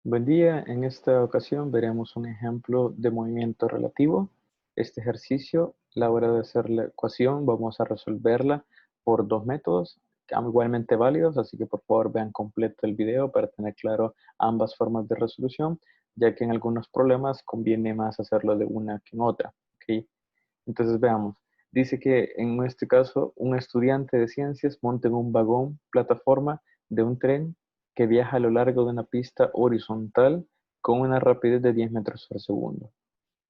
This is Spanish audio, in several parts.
Buen día, en esta ocasión veremos un ejemplo de movimiento relativo. Este ejercicio, a la hora de hacer la ecuación, vamos a resolverla por dos métodos igualmente válidos, así que por favor vean completo el video para tener claro ambas formas de resolución, ya que en algunos problemas conviene más hacerlo de una que en otra. ¿Ok? Entonces veamos, dice que en este caso un estudiante de ciencias monta en un vagón plataforma de un tren que viaja a lo largo de una pista horizontal con una rapidez de 10 metros por segundo.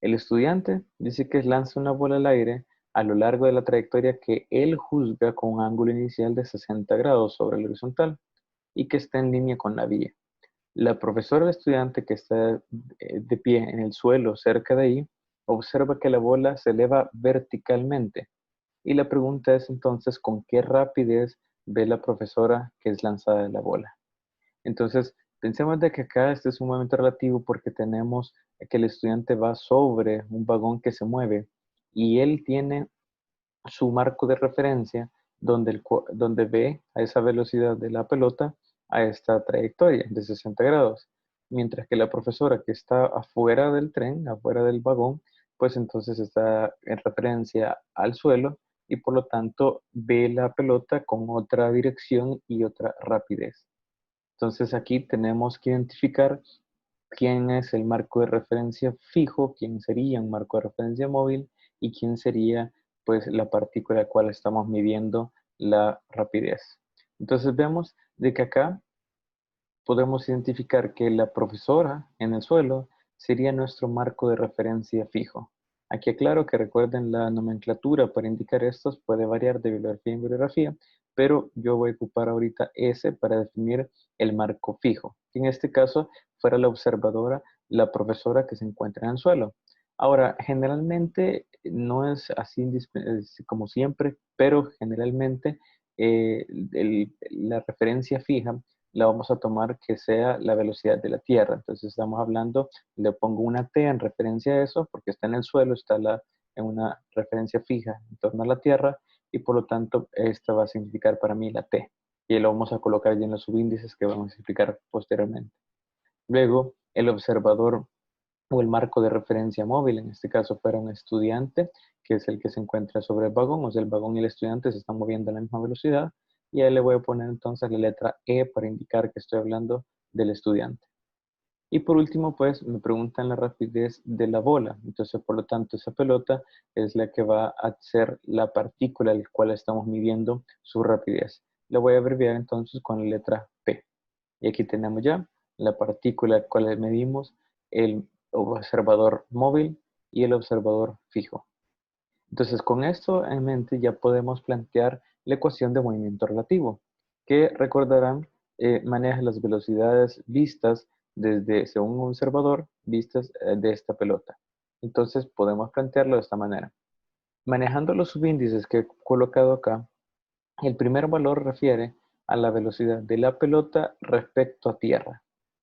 El estudiante dice que lanza una bola al aire a lo largo de la trayectoria que él juzga con un ángulo inicial de 60 grados sobre el horizontal y que está en línea con la vía. La profesora del estudiante que está de pie en el suelo cerca de ahí observa que la bola se eleva verticalmente y la pregunta es entonces con qué rapidez ve la profesora que es lanzada la bola. Entonces, pensemos de que acá este es un movimiento relativo porque tenemos que el estudiante va sobre un vagón que se mueve y él tiene su marco de referencia donde ve a esa velocidad de la pelota a esta trayectoria de 60 grados. Mientras que la profesora que está afuera del tren, afuera del vagón, pues entonces está en referencia al suelo y por lo tanto ve la pelota con otra dirección y otra rapidez. Entonces aquí tenemos que identificar quién es el marco de referencia fijo, quién sería un marco de referencia móvil y quién sería pues la partícula a la cual estamos midiendo la rapidez. Entonces vemos de que acá podemos identificar que la profesora en el suelo sería nuestro marco de referencia fijo. Aquí aclaro que recuerden la nomenclatura para indicar estos puede variar de bibliografía en bibliografía, pero yo voy a ocupar ahorita S para definir el marco fijo. En este caso fuera la observadora, la profesora que se encuentra en el suelo. Ahora, generalmente no es así como siempre, pero generalmente la referencia fija la vamos a tomar que sea la velocidad de la Tierra. Entonces estamos hablando, le pongo una T en referencia a eso, porque está en el suelo, está en una referencia fija en torno a la Tierra, y por lo tanto esta va a significar para mí la T. Y lo vamos a colocar ya en los subíndices que vamos a explicar posteriormente. Luego, el observador o el marco de referencia móvil, en este caso fuera un estudiante, que es el que se encuentra sobre el vagón, o sea, el vagón y el estudiante se están moviendo a la misma velocidad, y ahí le voy a poner entonces la letra E para indicar que estoy hablando del estudiante. Y por último, pues me preguntan la rapidez de la bola, entonces por lo tanto esa pelota es la que va a ser la partícula al cual estamos midiendo su rapidez. La voy a abreviar entonces con la letra P. Y aquí tenemos ya la partícula a cual medimos, el observador móvil y el observador fijo. Entonces, con esto en mente ya podemos plantear la ecuación de movimiento relativo, que recordarán maneja las velocidades vistas desde, según un observador, vistas de esta pelota. Entonces, podemos plantearlo de esta manera. Manejando los subíndices que he colocado acá, el primer valor refiere a la velocidad de la pelota respecto a tierra.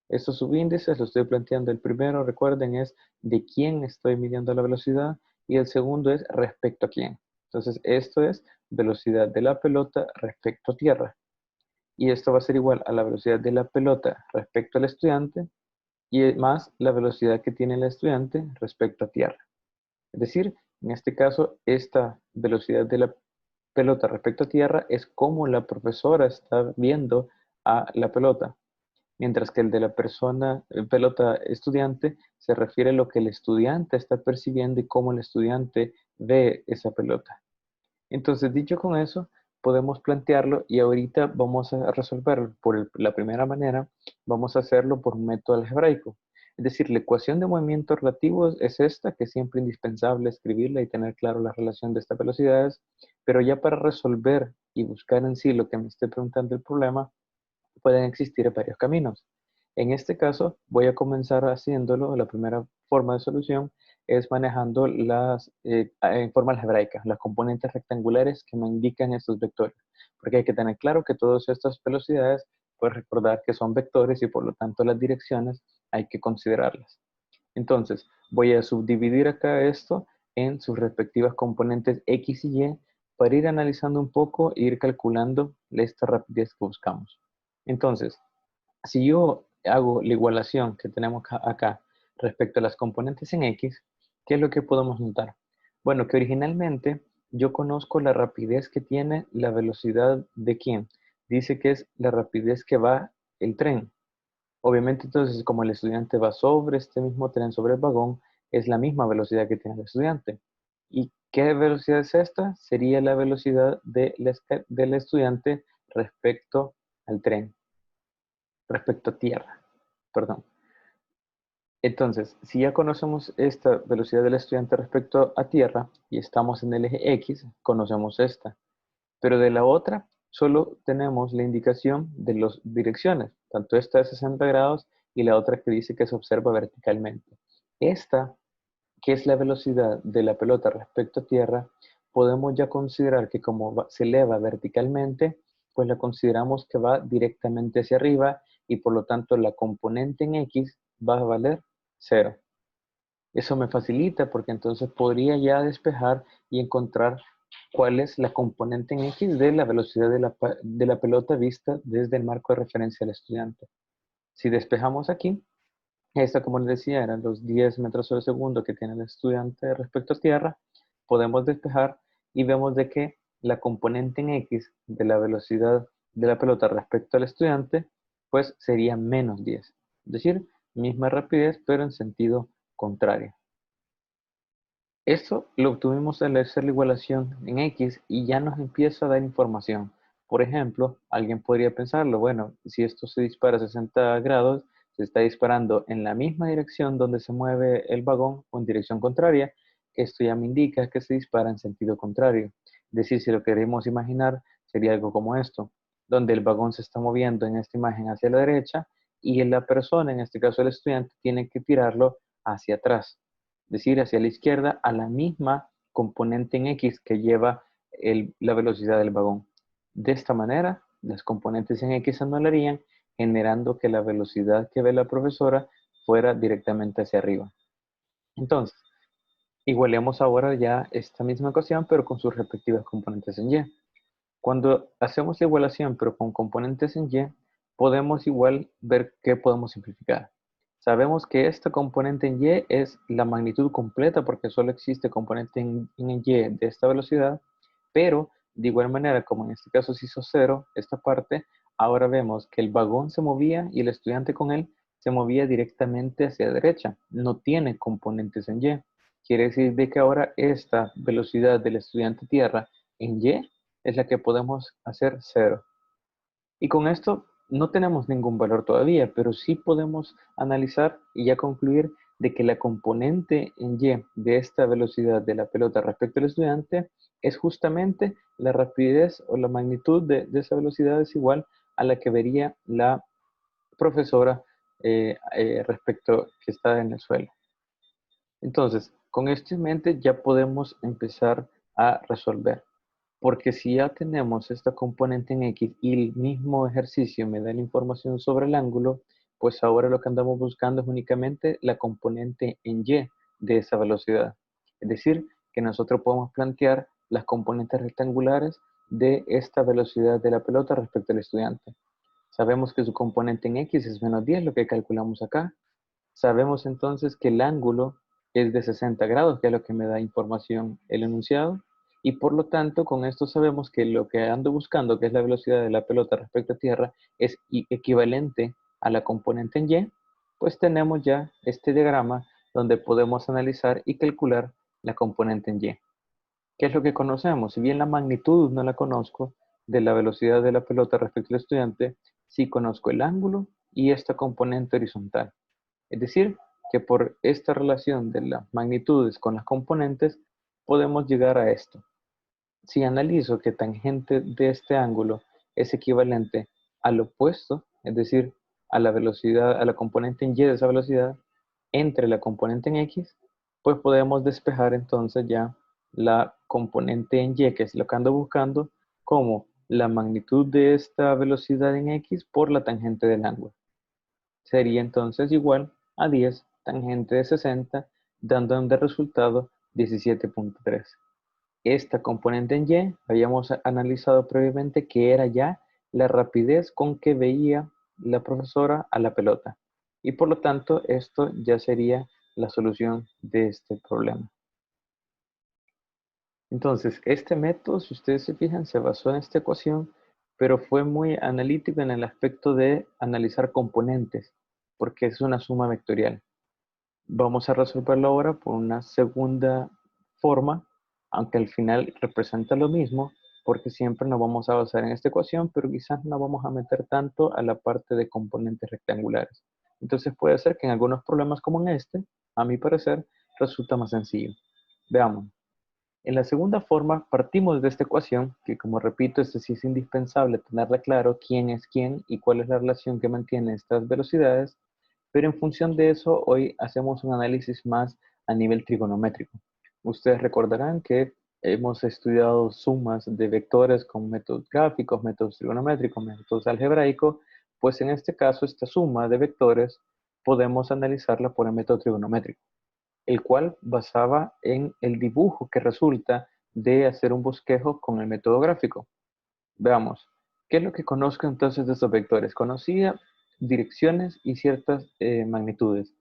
Estos subíndices los estoy planteando. El primero, recuerden, es de quién estoy midiendo la velocidad y el segundo es respecto a quién. Entonces, esto es velocidad de la pelota respecto a tierra. Y esto va a ser igual a la velocidad de la pelota respecto al estudiante y más la velocidad que tiene el estudiante respecto a tierra. Es decir, en este caso, esta velocidad de la pelota respecto a tierra es como la profesora está viendo a la pelota, mientras que el de la persona, pelota estudiante, se refiere a lo que el estudiante está percibiendo y cómo el estudiante ve esa pelota. Entonces, dicho con eso, podemos plantearlo y ahorita vamos a resolverlo la primera manera, vamos a hacerlo por un método algebraico. Es decir, la ecuación de movimientos relativos es esta, que es siempre indispensable escribirla y tener claro la relación de estas velocidades, pero ya para resolver y buscar en sí lo que me esté preguntando el problema, pueden existir varios caminos. En este caso, voy a comenzar haciéndolo. La primera forma de solución es manejando en forma algebraica, las componentes rectangulares que me indican estos vectores. Porque hay que tener claro que todas estas velocidades, pues recordar que son vectores y por lo tanto las direcciones hay que considerarlas. Entonces, voy a subdividir acá esto en sus respectivas componentes X y Y para ir analizando un poco e ir calculando esta rapidez que buscamos. Entonces, si yo hago la igualación que tenemos acá respecto a las componentes en X, ¿qué es lo que podemos notar? Bueno, que originalmente yo conozco la rapidez que tiene la velocidad de quién. Dice que es la rapidez que va el tren. Obviamente, entonces, como el estudiante va sobre este mismo tren, sobre el vagón, es la misma velocidad que tiene el estudiante. ¿Y qué velocidad es esta? Sería la velocidad del estudiante respecto al tren, respecto a tierra, perdón. Entonces, si ya conocemos esta velocidad del estudiante respecto a tierra y estamos en el eje X, conocemos esta. Pero de la otra, solo tenemos la indicación de las direcciones, tanto esta de 60 grados y la otra que dice que se observa verticalmente. Esta, que es la velocidad de la pelota respecto a tierra, podemos ya considerar que como se eleva verticalmente, pues la consideramos que va directamente hacia arriba y por lo tanto la componente en X va a valer 0. Eso me facilita porque entonces podría ya despejar y encontrar cuál es la componente en X de la velocidad de la pelota vista desde el marco de referencia del estudiante. Si despejamos aquí, esta, como les decía, eran los 10 metros sobre segundo que tiene el estudiante respecto a tierra, podemos despejar y vemos de que la componente en X de la velocidad de la pelota respecto al estudiante, pues sería menos 10. Es decir, misma rapidez, pero en sentido contrario. Esto lo obtuvimos al hacer la igualación en X y ya nos empieza a dar información. Por ejemplo, alguien podría pensarlo, bueno, si esto se dispara a 60 grados, se está disparando en la misma dirección donde se mueve el vagón o en dirección contraria, esto ya me indica que se dispara en sentido contrario. Es decir, si lo queremos imaginar, sería algo como esto, donde el vagón se está moviendo en esta imagen hacia la derecha y la persona, en este caso el estudiante, tiene que tirarlo hacia atrás, decir, hacia la izquierda, a la misma componente en X que lleva la velocidad del vagón. De esta manera, las componentes en X se anularían, generando que la velocidad que ve la profesora fuera directamente hacia arriba. Entonces, igualemos ahora ya esta misma ecuación, pero con sus respectivas componentes en Y. Cuando hacemos la igualación, pero con componentes en Y, podemos igual ver qué podemos simplificar. Sabemos que esta componente en Y es la magnitud completa porque solo existe componente en Y de esta velocidad, pero de igual manera, como en este caso se hizo 0, esta parte, ahora vemos que el vagón se movía y el estudiante con él se movía directamente hacia la derecha. No tiene componentes en Y. Quiere decir de que ahora esta velocidad del estudiante tierra en Y es la que podemos hacer 0. Y con esto no tenemos ningún valor todavía, pero sí podemos analizar y ya concluir de que la componente en Y de esta velocidad de la pelota respecto al estudiante es justamente la rapidez o la magnitud de esa velocidad es igual a la que vería la profesora respecto que está en el suelo. Entonces, con esto en mente ya podemos empezar a resolver. Porque si ya tenemos esta componente en X y el mismo ejercicio me da la información sobre el ángulo, pues ahora lo que andamos buscando es únicamente la componente en Y de esa velocidad. Es decir, que nosotros podemos plantear las componentes rectangulares de esta velocidad de la pelota respecto al estudiante. Sabemos que su componente en X es menos 10, lo que calculamos acá. Sabemos entonces que el ángulo es de 60 grados, que es lo que me da información el enunciado, y por lo tanto con esto sabemos que lo que ando buscando, que es la velocidad de la pelota respecto a tierra, es equivalente a la componente en Y, pues tenemos ya este diagrama donde podemos analizar y calcular la componente en Y. ¿Qué es lo que conocemos? Si bien la magnitud no la conozco de la velocidad de la pelota respecto al estudiante, sí conozco el ángulo y esta componente horizontal. Es decir, que por esta relación de las magnitudes con las componentes, podemos llegar a esto. Si analizo que tangente de este ángulo es equivalente al opuesto, es decir, a la velocidad, a la componente en y de esa velocidad, entre la componente en x, pues podemos despejar entonces ya la componente en y, que es lo que ando buscando, como la magnitud de esta velocidad en x por la tangente del ángulo. Sería entonces igual a 10 tangente de 60, dando de resultado 17.3. Esta componente en Y habíamos analizado previamente que era ya la rapidez con que veía la profesora a la pelota. Y por lo tanto, esto ya sería la solución de este problema. Entonces, este método, si ustedes se fijan, se basó en esta ecuación, pero fue muy analítico en el aspecto de analizar componentes, porque es una suma vectorial. Vamos a resolverlo ahora por una segunda forma, aunque al final representa lo mismo, porque siempre nos vamos a basar en esta ecuación, pero quizás no vamos a meter tanto a la parte de componentes rectangulares. Entonces puede ser que en algunos problemas como en este, a mi parecer, resulta más sencillo. Veamos. En la segunda forma, partimos de esta ecuación, que como repito, sí es indispensable tenerla claro quién es quién y cuál es la relación que mantiene estas velocidades, pero en función de eso, hoy hacemos un análisis más a nivel trigonométrico. Ustedes recordarán que hemos estudiado sumas de vectores con métodos gráficos, métodos trigonométricos, métodos algebraicos, pues en este caso, esta suma de vectores podemos analizarla por el método trigonométrico, el cual basaba en el dibujo que resulta de hacer un bosquejo con el método gráfico. Veamos, ¿qué es lo que conozco entonces de estos vectores? Conocía direcciones y ciertas magnitudes.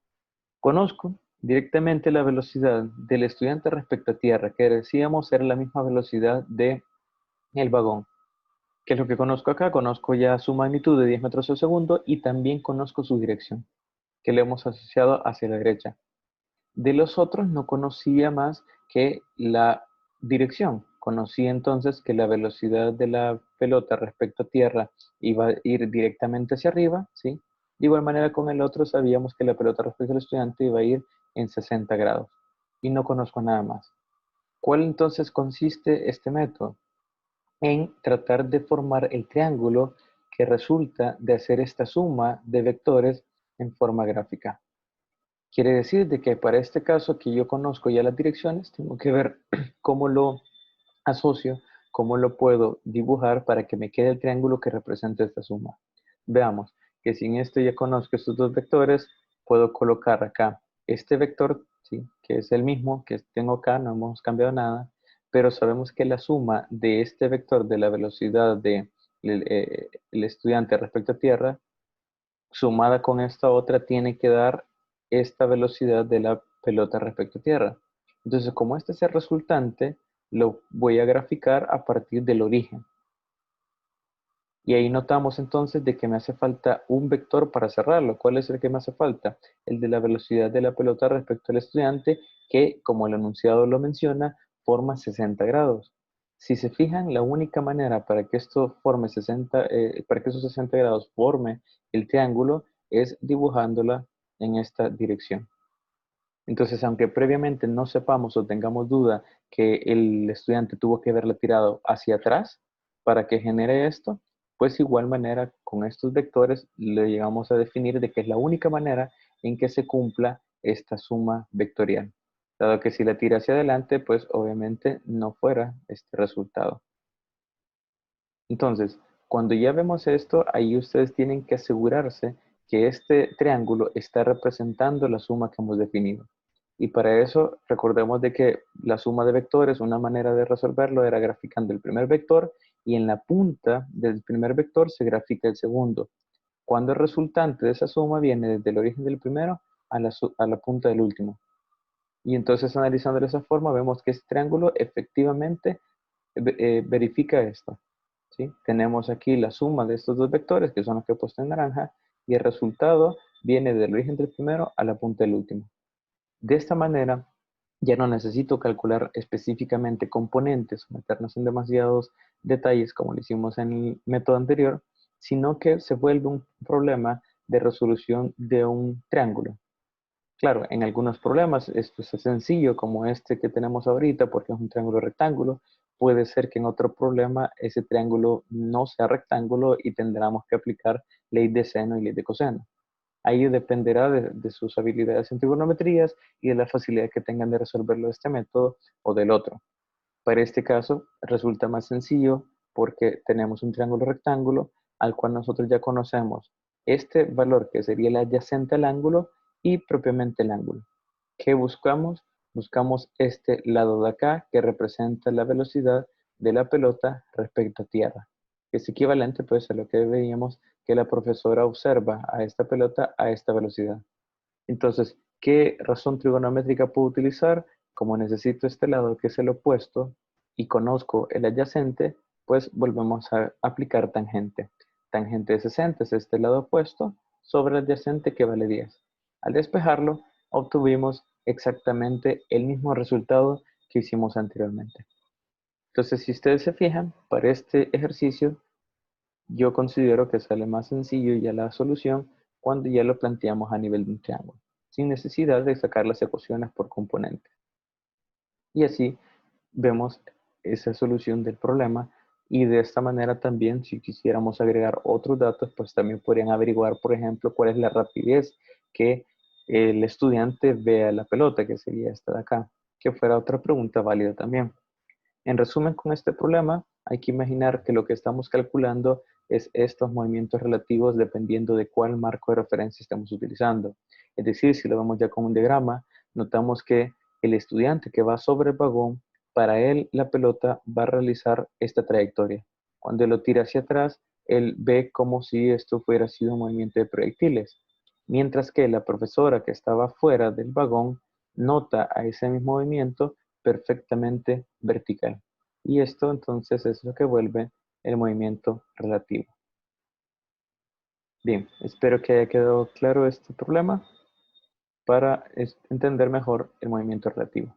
Conozco directamente la velocidad del estudiante respecto a tierra, que decíamos era la misma velocidad del vagón. ¿Qué es lo que conozco acá? Conozco ya su magnitud de 10 metros al segundo y también conozco su dirección, que le hemos asociado hacia la derecha. De los otros no conocía más que la dirección. Conocía entonces que la velocidad de la pelota respecto a tierra iba a ir directamente hacia arriba, ¿sí? De igual manera con el otro sabíamos que la pelota respecto al estudiante iba a ir en 60 grados. Y no conozco nada más. ¿Cuál entonces consiste este método? En tratar de formar el triángulo que resulta de hacer esta suma de vectores en forma gráfica. Quiere decir de que para este caso que yo conozco ya las direcciones, tengo que ver cómo lo asocio, cómo lo puedo dibujar para que me quede el triángulo que represente esta suma. Veamos que si en esto ya conozco estos dos vectores, puedo colocar acá este vector, ¿sí? Que es el mismo que tengo acá, no hemos cambiado nada, pero sabemos que la suma de este vector de la velocidad del el estudiante respecto a tierra sumada con esta otra tiene que dar esta velocidad de la pelota respecto a tierra. Entonces, como este es el resultante, lo voy a graficar a partir del origen. Y ahí notamos entonces de que me hace falta un vector para cerrarlo. ¿Cuál es el que me hace falta? El de la velocidad de la pelota respecto al estudiante, que, como el enunciado lo menciona, forma 60 grados. Si se fijan, la única manera para que esto forme 60, para que esos 60 grados forme el triángulo es dibujándola en esta dirección. Entonces, aunque previamente no sepamos o tengamos duda que el estudiante tuvo que haberla tirado hacia atrás para que genere esto, pues igual manera con estos vectores le llegamos a definir de que es la única manera en que se cumpla esta suma vectorial. Dado que si la tira hacia adelante, pues obviamente no fuera este resultado. Entonces, cuando ya vemos esto, ahí ustedes tienen que asegurarse que este triángulo está representando la suma que hemos definido. Y para eso, recordemos de que la suma de vectores, una manera de resolverlo era graficando el primer vector y en la punta del primer vector se grafica el segundo. Cuando el resultante de esa suma viene desde el origen del primero a la punta del último. Y entonces analizando de esa forma vemos que este triángulo efectivamente verifica esto. ¿Sí? Tenemos aquí la suma de estos dos vectores, que son los que he puesto en naranja, y el resultado viene del origen del primero a la punta del último. De esta manera, ya no necesito calcular específicamente componentes o meternos en demasiados detalles como lo hicimos en el método anterior, sino que se vuelve un problema de resolución de un triángulo. Claro, en algunos problemas esto es sencillo, como este que tenemos ahorita, porque es un triángulo rectángulo. Puede ser que en otro problema ese triángulo no sea rectángulo y tendremos que aplicar ley de seno y ley de coseno. Ahí dependerá de sus habilidades en trigonometrías y de la facilidad que tengan de resolverlo de este método o del otro. Para este caso resulta más sencillo porque tenemos un triángulo rectángulo al cual nosotros ya conocemos este valor que sería el adyacente al ángulo y propiamente el ángulo. ¿Qué buscamos? Buscamos este lado de acá que representa la velocidad de la pelota respecto a tierra, que es equivalente pues a lo que veíamos que la profesora observa a esta pelota a esta velocidad. Entonces, ¿qué razón trigonométrica puedo utilizar? Como necesito este lado que es el opuesto y conozco el adyacente, pues volvemos a aplicar tangente. Tangente de 60 es este lado opuesto sobre el adyacente que vale 10. Al despejarlo, obtuvimos exactamente el mismo resultado que hicimos anteriormente. Entonces, si ustedes se fijan, para este ejercicio, yo considero que sale más sencillo ya la solución cuando ya lo planteamos a nivel de un triángulo, sin necesidad de sacar las ecuaciones por componentes. Y así vemos esa solución del problema y de esta manera también si quisiéramos agregar otros datos, pues también podrían averiguar, por ejemplo, cuál es la rapidez que el estudiante vea la pelota, que sería esta de acá, que fuera otra pregunta válida también. En resumen, con este problema hay que imaginar que lo que estamos calculando es estos movimientos relativos dependiendo de cuál marco de referencia estamos utilizando. Es decir, si lo vemos ya con un diagrama, notamos que el estudiante que va sobre el vagón, para él la pelota va a realizar esta trayectoria. Cuando lo tira hacia atrás, él ve como si esto fuera sido un movimiento de proyectiles. Mientras que la profesora que estaba fuera del vagón nota a ese mismo movimiento perfectamente vertical. Y esto entonces es lo que vuelve el movimiento relativo. Bien, espero que haya quedado claro este problema para entender mejor el movimiento relativo.